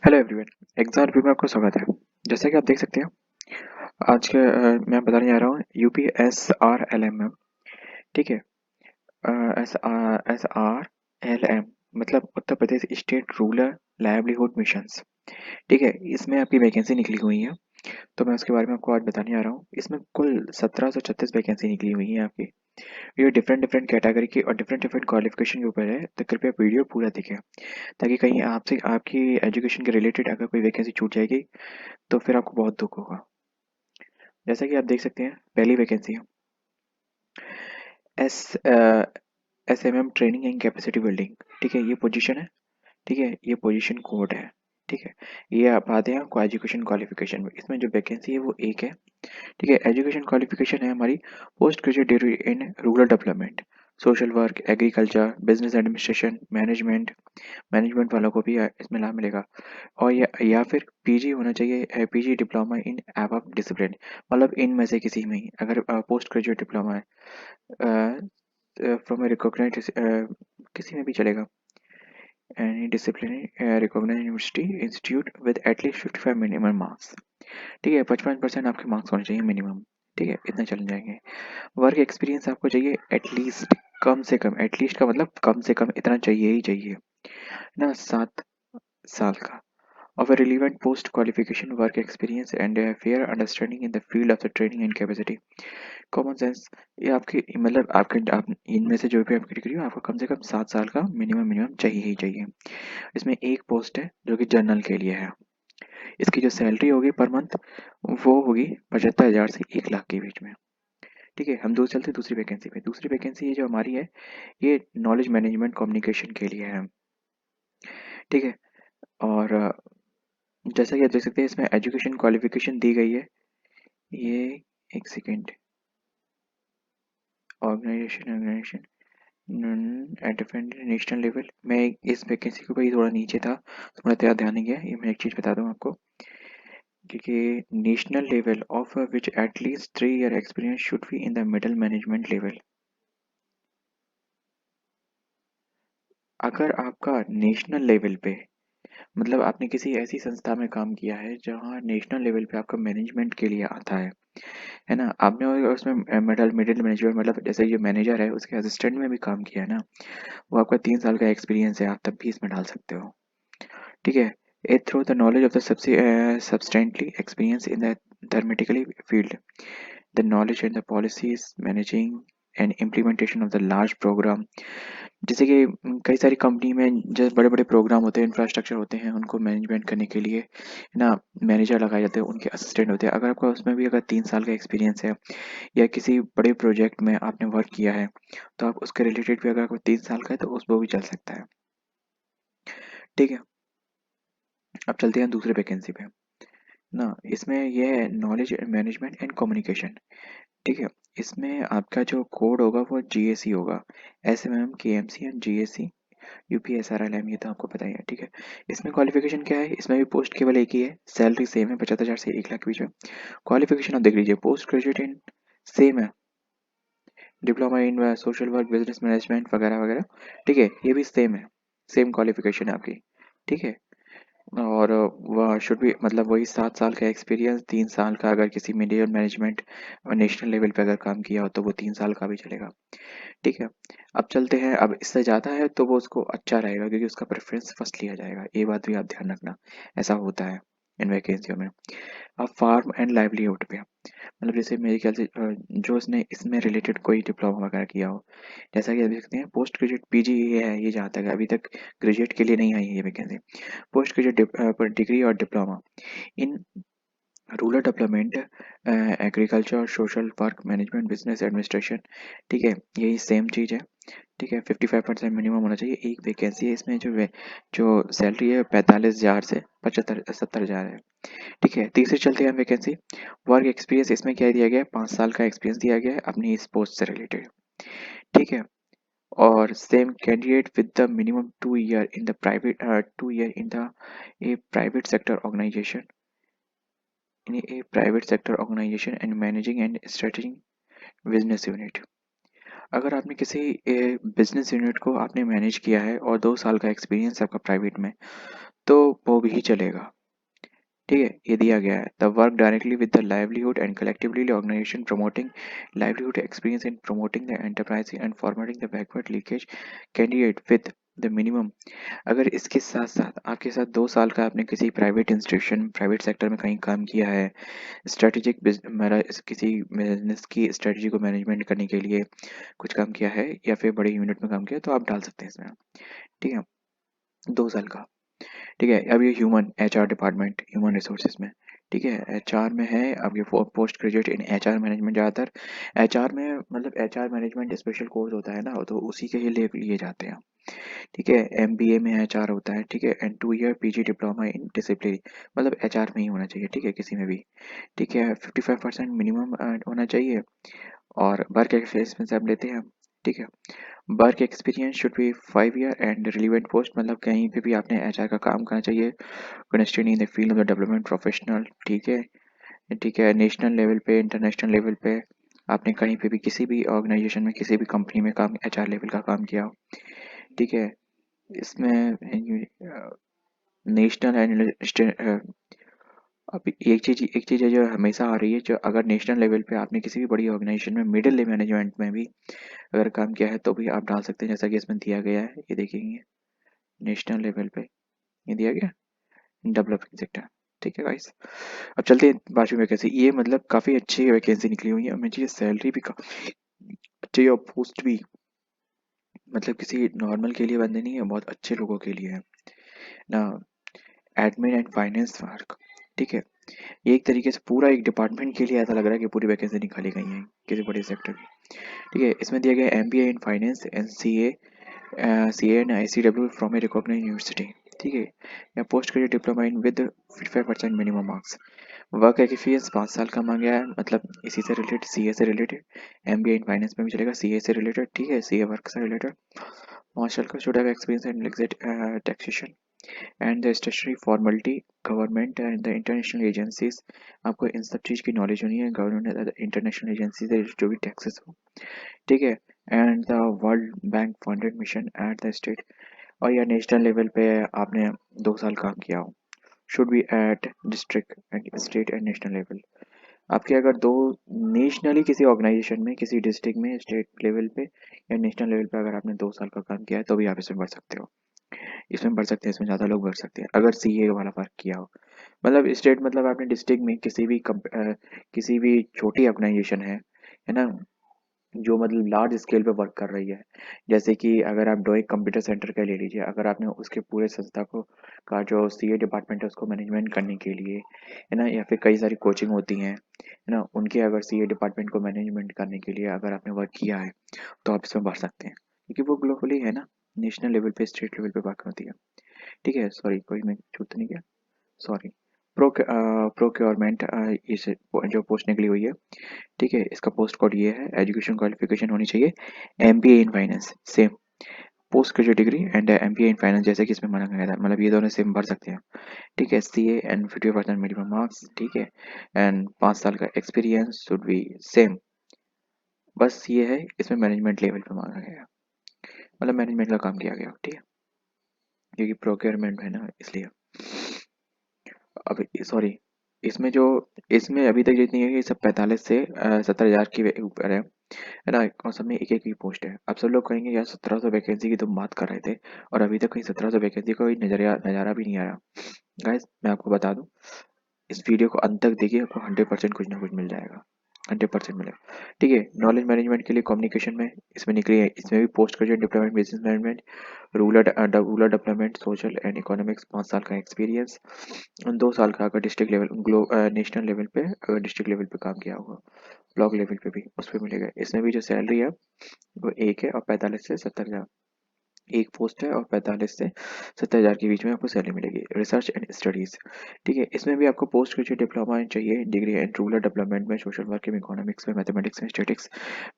Hello everyone. Exam review में आपका स्वागत है। जैसा कि आप देख सकते हैं, आज के मैं बताने जा रहा हूँ UP S R L M. ठीक है। एस आर एल एम मतलब Uttar Pradesh state rural livelihood missions. ठीक है, इसमें आपकी वैकेंसी निकली हुई है, तो मैं उसके बारे में आपको आज बताने जा रहा हूँ। इसमें कुल 1736 वैकेंसी निकली हुई है आपकी। ये डिफरेंट डिफरेंट कैटेगरी की और डिफरेंट डिफरेंट क्वालिफिकेशन के ऊपर है, तो कृपया वीडियो पूरा देखें, ताकि कहीं आपसे आपकी एजुकेशन के रिलेटेड अगर कोई वैकेंसी छूट जाएगी तो फिर आपको बहुत दुख होगा। जैसा कि आप देख सकते हैं, पहली वैकेंसी है S SMM training and capacity building. ठीक है, ये पोजीशन है। ठीक है, ये पोजीशन कोड है। ठीक है, ये आप आते हैं आपको एजुकेशन क्वालिफिकेशन में। इसमें जो वैकेंसी है वो एक है। ठीक है, एजुकेशन क्वालिफिकेशन है हमारी पोस्ट ग्रेजुएट डिग्री इन rural development, social work, agriculture, business administration, management. Management वालों को भी इसमें लाभ मिलेगा। और या फिर पीजी होना चाहिए, PG diploma in above discipline, मतलब इनमें से किसी में ही। अगर पोस्ट ग्रेजुएट डिप्लोमा है फ्रॉम ए रिकॉग्नाइज्ड, किसी में भी चलेगा, any discipline recognised university institute with at least 55 minimum marks. ठीक है, 55% आपके मार्क्स होने चाहिए मिनिमम। ठीक है, इतने चल जाएंगे। वर्क एक्सपीरियंस आपको चाहिए एटलीस्ट, कम से कम, एटलीस्ट का मतलब कम से कम इतना चाहिए ही चाहिए ना, 7 साल का। Of a relevant post qualification work experience and a fair understanding in the field of the training and capacity. Common sense, ये आपकी मतलब आपके आप इनमें से जो भी आपकी डिग्री हो, आपको कम से कम 7 साल का मिनिमम मिनिमम चाहिए ही चाहिए। इसमें एक पोस्ट है जो कि जनरल के लिए है। इसकी जो सैलरी होगी पर मंथ, वो होगी 75,000 से 1 लाख के बीच में। ठीक है, हम चलते हैं दूसरी वैकेंसी पे। दूसरी वैकेंसी ये जो हमारी है, ये नॉलेज मैनेजमेंट कम्युनिकेशन के लिए है। ठीक है, और जैसा कि आप देख सकते हैं, इसमें एजुकेशन क्वालिफिकेशन दी गई है। ये एक second, organisation at different national level. मैं इस वैकेंसी के ऊपर ही थोड़ा नीचे था, थोड़ा तेरा ध्यान नहीं गया। ये मैं एक चीज़ बता दूँ आपको, क्योंकि national level of which at least 3 year experience should be in the middle management level. अगर आपका नेशनल लेवल पे, मतलब आपने किसी ऐसी संस्था में काम किया है जहाँ नेशनल लेवल पे आपका मैनेजमेंट के लिए आता है ना, आपने उसमें मिडल मिडिल मैनेजमेंट, मतलब जैसे जो मैनेजर है उसके असिस्टेंट में भी काम किया है ना, वो आपका 3 साल का एक्सपीरियंस है, आप तब भी इसमें डाल सकते हो। ठीक है, it through the knowledge of the substantially experience in the thermatically field, the knowledge and the policies managing and implementation of the large program। जैसे कि कई सारी कंपनी में जो बड़े बड़े प्रोग्राम होते हैं, इंफ्रास्ट्रक्चर होते हैं, उनको मैनेजमेंट करने के लिए ना मैनेजर लगाए जाते हैं, उनके असिस्टेंट होते हैं। अगर आपका उसमें भी अगर 3 साल का एक्सपीरियंस है या किसी बड़े प्रोजेक्ट में आपने वर्क किया है, तो आप उसके रिलेटेड भी, अगर आपको 3 साल का है तो उस वो भी चल सकता है। ठीक है, अब चलते हैं दूसरे वैकेंसी पे ना। इसमें ये है नॉलेज मैनेजमेंट एंड कम्युनिकेशन। ठीक है, इसमें आपका जो कोड होगा वो जीएसी होगा, एसएमएम, केएमसी एंड जीएसी, यूपीएसआरएलएम, ये तो आपको पता ही है। ठीक है, इसमें क्वालिफिकेशन क्या है, इसमें भी पोस्ट केवल एक ही है, सैलरी सेम है, 75,000 से 1 लाख के बीच में। क्वालिफिकेशन आप देख लीजिए, पोस्ट ग्रेजुएट इन सेम है, diploma in social work, business management वगैरह वगैरह। ठीक है, ये भी सेम है, सेम क्वालिफिकेशन है आपकी। ठीक है, और वह शुड भी, मतलब वही 7 साल का एक्सपीरियंस, 3 साल का अगर किसी मीडिया मैनेजमेंट और नेशनल लेवल पे अगर काम किया हो तो वो 3 साल का भी चलेगा। ठीक है, अब चलते हैं, अब इससे ज़्यादा है तो वो उसको अच्छा रहेगा, क्योंकि उसका प्रेफरेंस फर्स्ट लिया जाएगा। ये बात भी आप ध्यान रखना, ऐसा होता है इन वैकेंसियों में। अब फार्म एंड लाइवलीहुड पे, मतलब जैसे मेरे ख्याल से जो उसने इसमें रिलेटेड कोई डिप्लोमा वगैरह किया हो, जैसा कि आप देख सकते हैं पोस्ट ग्रेजुएट पीजी ये है, ये जहाँ तक है, अभी तक ग्रेजुएट के लिए नहीं आई है ये वैकेंसी। पोस्ट ग्रेजुएट डिग्री और diploma in rural development, agriculture और social work, management, business administration. ठीक है, यही सेम चीज़ है। ठीक है, 55% मिनिमम होना चाहिए। एक वैकेंसी है इसमें, जो सैलरी है 45,000 से 75 70,000 है। ठीक है, तीसरी चलते हैं वैकेंसी। वर्क एक्सपीरियंस, इसमें क्या दिया गया है, 5 साल का एक्सपीरियंस दिया गया है अपनी इस पोस्ट से रिलेटेड। ठीक है, और same candidate with the minimum 2 year in the private, 2 year in the a private sector organisation, in a private sector organisation and managing and strategising business unit. अगर आपने किसी बिजनेस यूनिट को आपने manage किया है और 2 साल का एक्सपीरियंस है आपका प्राइवेट में, तो वो भी चलेगा। ठीक है, ये दिया गया है, the work directly with the livelihood and collectively organisation promoting livelihood experience in promoting the enterprise and formatting the backward leakage candidate with the minimum. अगर इसके साथ साथ आपके साथ 2 साल का आपने किसी प्राइवेट इंस्टीट्यूशन प्राइवेट सेक्टर में कहीं काम किया है, स्ट्रेटेजिक किसी बिजनेस की स्ट्रेटजी को मैनेजमेंट करने के लिए कुछ काम किया है या फिर बड़े यूनिट में काम किया, तो आप डाल सकते हैं इसमें। ठीक है, 2 साल का। ठीक है, अब ये human HR department human resources में। ठीक है, एचआर में है, अब ये post graduate in HR management. ज़्यादातर एचआर में मतलब एचआर मैनेजमेंट स्पेशल कोर्स होता है ना, तो उसी के लिए जाते हैं। ठीक है, एमबीए में एचआर होता है। ठीक है, and 2 year PG diploma in discipline, मतलब एचआर में ही होना चाहिए। ठीक है, किसी में भी। ठीक है, 55% मिनिमम होना चाहिए। और वर्क एक्सपीरियंस आप लेते हैं। ठीक है, work experience should be 5 year and relevant post, मतलब कहीं पे भी आपने एचआर का काम करना चाहिए, connected in the field of the development professional. ठीक है। ठीक है, नेशनल लेवल पे इंटरनेशनल लेवल पे आपने कहीं पे भी किसी भी ऑर्गेनाइजेशन में किसी भी कंपनी में काम एचआर लेवल का काम किया हो। ठीक है, इसमें नेशनल एंड अब एक चीज़ है जो हमेशा आ रही है, जो अगर नेशनल लेवल पे आपने किसी भी बड़ी ऑर्गेनाइजेशन में मिडिल मैनेजमेंट में भी अगर काम किया है तो भी आप डाल सकते हैं, जैसा कि इसमें दिया गया है, ये देखेंगे नेशनल लेवल पे ये दिया गया डेवलपिंग सेक्टर। ठीक है गाइस, अब चलते हैं 5वीं वैकेंसी। ये मतलब काफ़ी अच्छी वैकेंसी निकली हुई है, और मुझे सैलरी भी काफ़ी अच्छी और पोस्ट भी मतलब किसी नॉर्मल के लिए बंदे नहीं है, बहुत अच्छे लोगों के लिए है ना। Admin and finance work. ठीक है, ये एक तरीके से पूरा एक डिपार्टमेंट के लिए ऐसा लग रहा है कि पूरी वैकेंसी निकाली गई है किसी बड़े सेक्टर की। ठीक है, इसमें दिया गया MBA in finance and CA and ICW from a recognised university. ठीक है, या post graduate diploma in with 55% minimum marks. Work experience 5 साल का मांगा है, मतलब इसी से रिलेटेड, सीए से रिलेटेड। एमबीए इन फाइनेंस में भी चलेगा, सीए से रिलेटेड। ठीक है, सीए वर्क से रिलेटेड। 5 साल का should have experience in exit taxation and the statutory formality government and the international agencies. आपको इन सब चीज़ की नॉलेज होनी है, गवर्नमेंट इंटरनेशनल एजेंसी से जो भी टैक्सेस हो। ठीक है, and the world bank funded mission at the state, और या नेशनल लेवल पे आपने 2 साल काम किया हो। Should be at district and state and national level. आपके अगर दो नेशनली किसी ऑर्गेनाइजेशन में किसी डिस्ट्रिक्ट में स्टेट लेवल पे या नेशनल लेवल पे अगर आपने 2 साल का काम किया है तो भी आप इसमें बढ़ सकते हो। इसमें बढ़ सकते हैं, इसमें ज़्यादा लोग बढ़ सकते हैं अगर सीए वाला वर्क किया हो। मतलब स्टेट मतलब आपने डिस्ट्रिक्ट में किसी भी छोटी ऑर्गेनाइजेशन है ना, जो मतलब लार्ज स्केल पे वर्क कर रही है। जैसे कि अगर आप डोइक कंप्यूटर सेंटर का ले लीजिए, अगर आपने उसके पूरे संस्था को का जो सीए डिपार्टमेंट है उसको मैनेजमेंट करने के लिए है ना, या फिर कई सारी कोचिंग होती हैं है ना, उनके अगर सीए डिपार्टमेंट को मैनेजमेंट करने के लिए अगर आपने वर्क किया है तो आप इसमें बढ़ सकते हैं, क्योंकि वो ग्लोबली है ना, नेशनल लेवल पे स्टेट लेवल पे वर्क होती है। ठीक है, सॉरी कोई मैं छूट तो नहीं गया, सॉरी। प्रोक्योरमेंट इस जो पोस्ट निकली हुई है। ठीक है, इसका पोस्ट कोड ये है, एजुकेशन क्वालिफिकेशन होनी चाहिए MBA in finance same, post graduate degree and MBA in finance, जैसे कि इसमें माना गया था, मतलब ये दोनों सेम भर सकते हैं। ठीक है, सीए एंड 50% मिनिमम मार्क्स। ठीक है, एंड 5 साल का एक्सपीरियंस शुड बी सेम। बस ये है, इसमें मैनेजमेंट लेवल पे मांगा गया, मतलब मैनेजमेंट का काम किया गया। ठीक है, क्योंकि प्रोक्योरमेंट है ना इसलिए। अब सॉरी, इसमें जो इसमें अभी तक जितनी है ये सब 45 से 70,000 के ऊपर है ना, और सब में एक एक ही पोस्ट है। अब सब लोग कहेंगे यार 1700 वैकेंसी की तुम बात कर रहे थे और अभी तक कहीं 1700 वैकेंसी का कोई नज़ारा भी नहीं आया। गाइस मैं आपको बता दूं, इस वीडियो को अंत तक देखिए, आपको 100% कुछ ना कुछ मिल जाएगा, 100% मिलेगा। ठीक है, नॉलेज मैनेजमेंट के लिए कम्युनिकेशन में इसमें निकली है, इसमें भी post graduate diploma in business management, rural development, social and economics, 5 साल का एक्सपीरियंस, 2 साल का अगर डिस्ट्रिक्ट लेवल नेशनल लेवल पे अगर डिस्ट्रिक्ट लेवल पे काम किया होगा, ब्लॉक लेवल पे भी उस पर मिलेगा। इसमें भी जो सैलरी है वो एक है, और 45 से 70,000 एक पोस्ट है, और 45 से 70,000 के बीच में आपको सैलरी मिलेगी। Research and studies. ठीक है, इसमें भी आपको पोस्ट ग्रेजुएट डिप्लोमा चाहिए, डिग्री एंड रूरल डेवलपमेंट में, सोशल वर्क में, इकोनॉमिक्स में, मैथमेटिक्स में, statistics,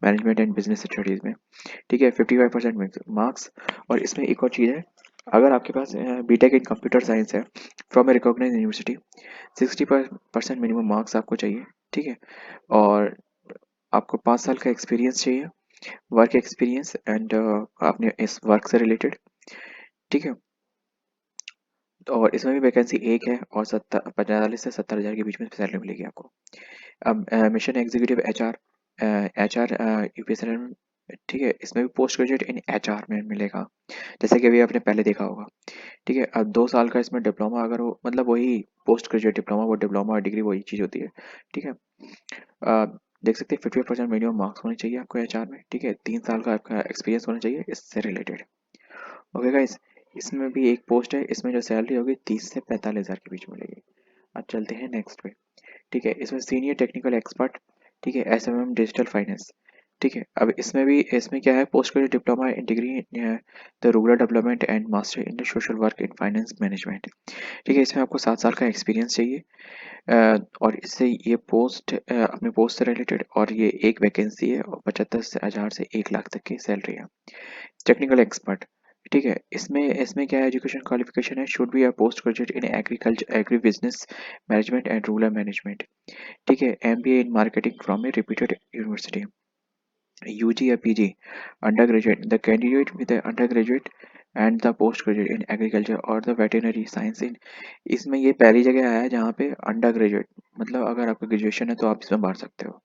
management and business studies में। ठीक है, 55% मार्क्स। और इसमें एक और चीज़ है, अगर आपके पास बीटेक इन कंप्यूटर साइंस है from a recognise university, 60% minimum marks आपको चाहिए। ठीक है, और आपको 5 साल का एक्सपीरियंस चाहिए, वर्क एक्सपीरियंस एंड आपने इस वर्क से रिलेटेड। ठीक है, और इसमें भी वैकेंसी एक है और 45 से 70,000 के बीच में सैलरी मिलेगी आपको। अब mission executive HR, HR UPSC, ठीक है, इसमें भी पोस्ट ग्रेजुएट इन एचआर में मिलेगा, जैसे कि अभी आपने पहले देखा होगा। ठीक है, अब 2 साल का इसमें डिप्लोमा अगर हो, मतलब वही पोस्ट ग्रेजुएट डिप्लोमा, वो डिप्लोमा और डिग्री वही चीज़ होती है। ठीक है, देख सकते हैं 50% मिनिमम मार्क्स होने चाहिए आपको एचआर में। ठीक है, 3 साल का आपका एक्सपीरियंस होना चाहिए इससे रिलेटेड। ओके गाइस, इसमें भी एक पोस्ट है, इसमें जो सैलरी होगी 30 से 45,000 के बीच में मिलेगी। अब चलते हैं नेक्स्ट पे। ठीक है, इसमें सीनियर टेक्निकल एक्सपर्ट, ठीक है, एसएमएम डिजिटल फाइनेंस। ठीक है, अब इसमें क्या है, post graduate diploma in degree in the rural development and master in the social work in finance management. ठीक है, इसमें आपको 7 साल का एक्सपीरियंस चाहिए। और इससे ये पोस्ट अपने पोस्ट से रिलेटेड, और ये एक वैकेंसी है और 75,000 से 1 लाख तक की सैलरी है। टेक्निकल एक्सपर्ट, ठीक है, इसमें इसमें क्या है, एजुकेशन क्वालिफिकेशन है, should be a post graduate in agriculture agri business management and rural management. ठीक है, MBA in marketing from a reputed university, UG या PG under graduate, the candidate with under graduate and the post graduate in agriculture और the veterinary science in. इसमें ये पहली जगह आया है जहाँ पे अंडर ग्रेजुएट, मतलब अगर आपका ग्रेजुएशन है तो आप इसमें बांट सकते हो।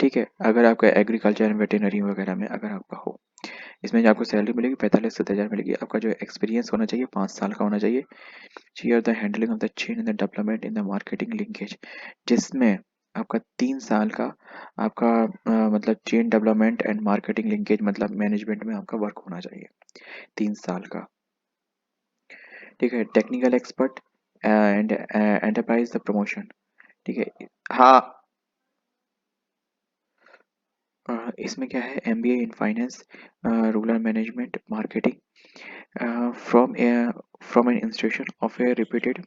ठीक है, अगर आपका एग्रीकल्चर एंड वेटेनरी वगैरह में अगर आपका हो, इसमें जो आपको सैलरी मिलेगी 45 से 70,000 मिलेगी। आपका जो एक्सपीरियंस होना चाहिए 5 साल का होना चाहिए। Share the handling of the chain in the development in the marketing linkage, जिसमें आपका 3 साल का आपका मतलब chain development and marketing linkage, मतलब मैनेजमेंट में आपका वर्क होना चाहिए 3 साल का। ठीक है, technical expert and enterprise the promotion. ठीक है, हाँ, इसमें क्या है, MBA in finance, rural management marketing from an institution of A reputed,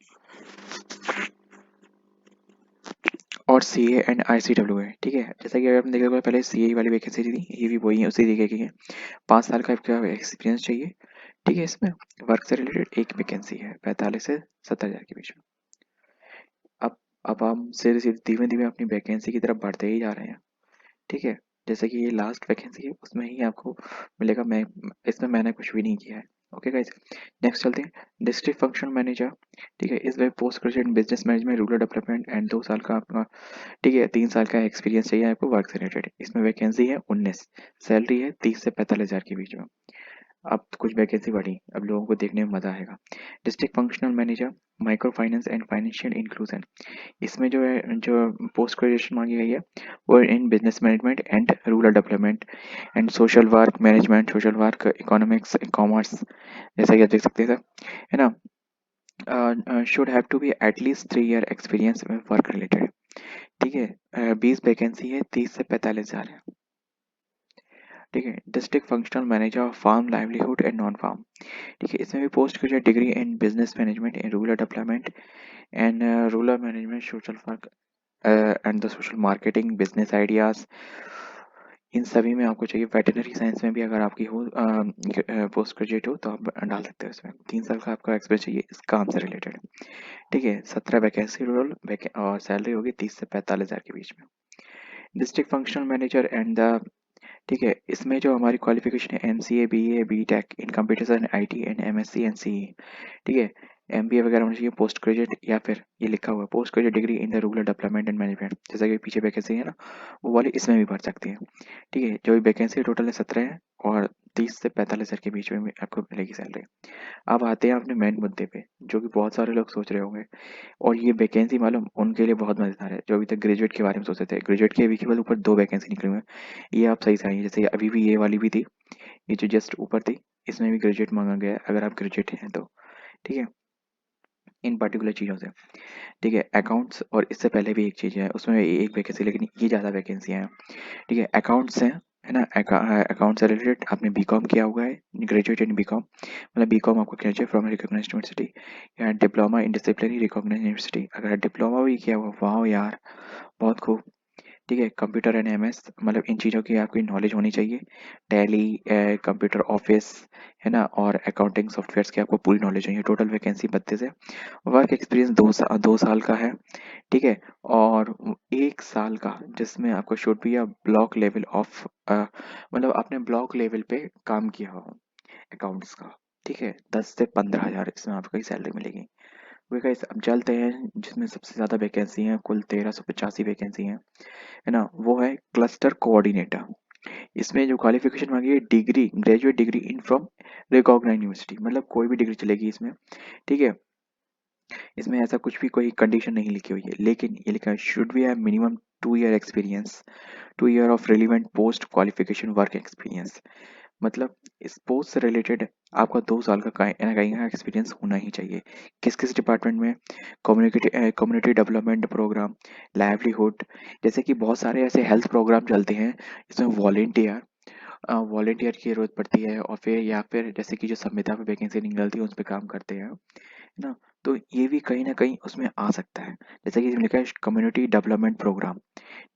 और सी A and I C W है। ठीक है, जैसा कि आपने देखा होगा पहले सी ए वाली वैकेंसी थी, ये भी वही है, उसी तरीके की है। 5 साल का आपका एक्सपीरियंस चाहिए। ठीक है, इसमें वर्क से रिलेटेड एक वैकेंसी है 45 से 70,000 के बीच में। अब अब हम सीधे सीधे धीमे धीमे अपनी वैकेंसी की तरफ बढ़ते ही जा रहे हैं। ठीक है, जैसे कि ये लास्ट वैकेंसी है, उसमें ही आपको मिलेगा। मैं इसमें मैंने कुछ भी नहीं किया है। ओके गाइस, नेक्स्ट चलते हैं, डिस्ट्रिक्ट फंक्शन मैनेजर। ठीक है, इसमें post graduate business management rural development and 2 साल का आपका, ठीक है, 3 साल का एक्सपीरियंस चाहिए आपको वर्क से रिलेटेड। इसमें वैकेंसी है 19, सैलरी है 30 से 45,000 के बीच में। अब तो कुछ वैकेंसी बढ़ी, अब लोगों को देखने में मजा आएगा। District functional manager micro finance and financial inclusion, इसमें जो है, जो पोस्ट ग्रेजुएशन मांगी गई है वो in business management and rural development and social work management, social work economics commerce, जैसा कि आप देख सकते हैं सर, है ना। Should have to be at least 3 year experience में वर्क रिलेटेड। ठीक है, 20 वैकेंसी है, 30 से 45,000 है। ठीक है, district functional manager farm livelihood and non farm. ठीक है, इसमें भी post graduate degree in business management and rural development and rural management social work and the social marketing business ideas, इन सभी में आपको चाहिए। वेटरनरी साइंस में भी अगर आपकी हो पोस्ट ग्रेजुएट हो तो आप डाल सकते हो इसमें। 3 साल का आपका एक्सपीरियंस चाहिए इस काम से रिलेटेड। ठीक है, 17 वैकेंसी रोल और सैलरी होगी 30 से 45,000 के बीच में। District functional manager and the, ठीक है, इसमें जो हमारी क्वालिफिकेशन है MCA BA B Tech in computer science IT and MSc and CE. ठीक है, एमबीए वगैरह होना चाहिए, पोस्ट ग्रेजुएट, या फिर ये लिखा हुआ है post graduate degree in the rural development and management, जैसा कि पीछे वैकेंसी है ना, वो वाली इसमें भी भर सकती है। ठीक है, जो वैकेंसी टोटल है 17 है और 30 से 45,000 के बीच में आपको मिलेगी सैलरी। अब आते हैं अपने मेन मुद्दे पे, जो कि बहुत सारे लोग सोच रहे होंगे, और ये वैकेंसी मालूम उनके लिए बहुत मजेदार है जो अभी तक ग्रेजुएट के बारे में सोचते थे। ग्रेजुएट के भी केवल ऊपर 2 वैकेंसी निकली हुई है, ये आप सही से आएंगे, जैसे अभी भी ये वाली भी थी, ये जो जस्ट ऊपर थी, इसमें भी ग्रेजुएट मांगा गया है अगर आप ग्रेजुएट हैं तो। ठीक है, इन पर्टिकुलर चीज़ों से। ठीक है, अकाउंट्स, और इससे पहले भी एक चीज़ है उसमें एक वैकेंसी, लेकिन ये ज़्यादा वैकेंसियाँ हैं। ठीक है, अकाउंट्स है ना, अकाउंट से रिलेटेड आपने बीकॉम किया हुआ है, ग्रेजुएट इन बीकॉम, मतलब बीकॉम आपको किया चाहिए फ्रॉम रिकॉग्नाइज्ड यूनिवर्सिटी, या diploma in disciplinary recognised university. अगर डिप्लोमा भी किया हुआ, वाह यार, बहुत खूब। ठीक है, कंप्यूटर एंड एमएस, मतलब इन चीज़ों की आपकी नॉलेज होनी चाहिए। टैली, कंप्यूटर ऑफिस, है ना, और अकाउंटिंग सॉफ्टवेयर्स की आपको पूरी नॉलेज चाहिए। टोटल वैकेंसी 32 है। वर्क एक्सपीरियंस 2 साल का है। ठीक है, और 1 साल का जिसमें आपको should be a block level of, मतलब आपने ब्लॉक लेवल पे काम किया हो अकाउंट्स का। ठीक है, 10 से 15,000 इसमें आपको की सैलरी मिलेगी। ओके गाइस, अब चलते हैं जिसमें सबसे ज़्यादा वैकेंसी हैं, कुल 1385 वैकेंसी हैं, है ना, वो है क्लस्टर कोऑर्डिनेटर। इसमें जो क्वालिफिकेशन मांगी है, degree, graduate degree in from recognised university, मतलब कोई भी डिग्री चलेगी इसमें। ठीक है, इसमें ऐसा कुछ भी कोई कंडीशन नहीं लिखी हुई है, लेकिन ये लिखा है should B have minimum 2 year experience, 2 year of relevant post qualification work experience. मतलब स्पोर्ट्स से रिलेटेड आपका 2 साल का कहीं ना कहीं का एक्सपीरियंस होना ही चाहिए। किस किस डिपार्टमेंट में? कम्युनिटी डेवलपमेंट प्रोग्राम, लाइवलीहुड, जैसे कि बहुत सारे ऐसे हेल्थ प्रोग्राम चलते हैं, इसमें वॉलेंटियर की जरूरत पड़ती है, और फिर या फिर जैसे कि जो संविदा पे वैकेंसी निकलती है उस पर काम करते हैं, है ना, तो ये भी कहीं ना कहीं उसमें आ सकता है। जैसे कि इसमें लिखा है कम्युनिटी डेवलपमेंट प्रोग्राम,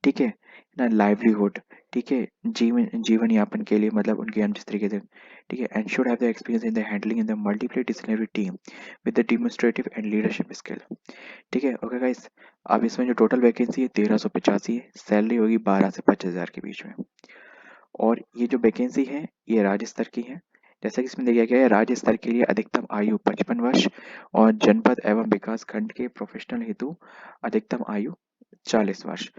ठीक है ना, लाइवलीहुड, ठीक है, जीवन जीवन यापन के लिए, मतलब उनके हम जिस तरीके से, ठीक है, and should have the experience in the handling in the multiply disciplinary team with the demonstrative and leadership skill. ठीक है, ओके गाइस। अब इसमें जो टोटल वैकेंसी है 1385 है, सैलरी होगी 12 से 25,000 के बीच में। और ये जो वैकेंसी है ये राज्य स्तर की है। जैसा कि इसमें दिया गया है, राज्य स्तर के लिए अधिकतम आयु 55 वर्ष, और जनपद एवं विकास खंड के प्रोफेशनल हेतु अधिकतम आयु 40 वर्ष,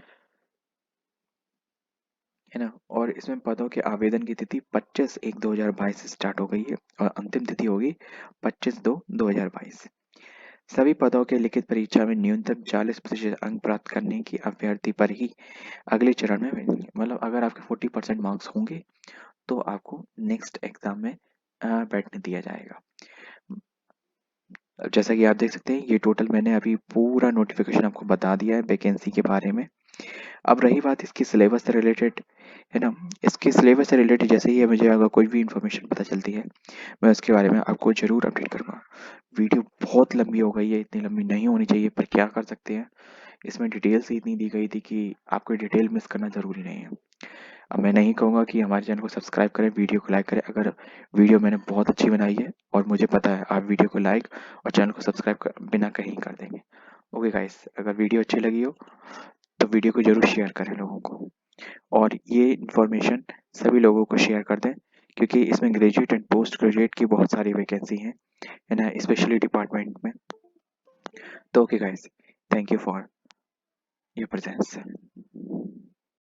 है ना। और इसमें पदों के आवेदन की तिथि 25/1/2022 से स्टार्ट हो गई है, और अंतिम तिथि होगी 25/2/2022। सभी पदों के लिखित परीक्षा में न्यूनतम 40% अंक प्राप्त करने की अभ्यर्थी पर ही अगले चरण में मिलेंगे। मतलब अगर आपके 40% मार्क्स होंगे तो आपको नेक्स्ट एग्जाम में बैठने दिया जाएगा। अब जैसा कि आप देख सकते हैं, ये टोटल मैंने अभी पूरा नोटिफिकेशन आपको बता दिया है वैकेंसी के बारे में। अब रही बात इसकी सिलेबस से रिलेटेड, है ना, इसके सिलेबस से रिलेटेड जैसे ही मुझे अगर कोई भी इन्फॉर्मेशन पता चलती है, मैं उसके बारे में आपको ज़रूर अपडेट करूँगा। वीडियो बहुत लंबी हो गई है, इतनी लंबी नहीं होनी चाहिए, पर क्या कर सकते हैं, इसमें डिटेल्स ही इतनी दी गई थी कि आपको डिटेल मिस करना ज़रूरी नहीं है। अब मैं नहीं कहूँगा कि हमारे चैनल को सब्सक्राइब करें, वीडियो को लाइक करें, अगर वीडियो मैंने बहुत अच्छी बनाई है और मुझे पता है आप वीडियो को लाइक और चैनल को सब्सक्राइब बिना कहीं कर देंगे। ओके गाइस, अगर वीडियो अच्छी लगी हो तो वीडियो को ज़रूर शेयर करें लोगों को, और ये इन्फॉर्मेशन सभी लोगों को शेयर कर दें, क्योंकि इसमें ग्रेजुएट एंड पोस्ट ग्रेजुएट की बहुत सारी वैकेंसी हैं, है ना, स्पेशली डिपार्टमेंट में। तो okay guys, thank you for your presence.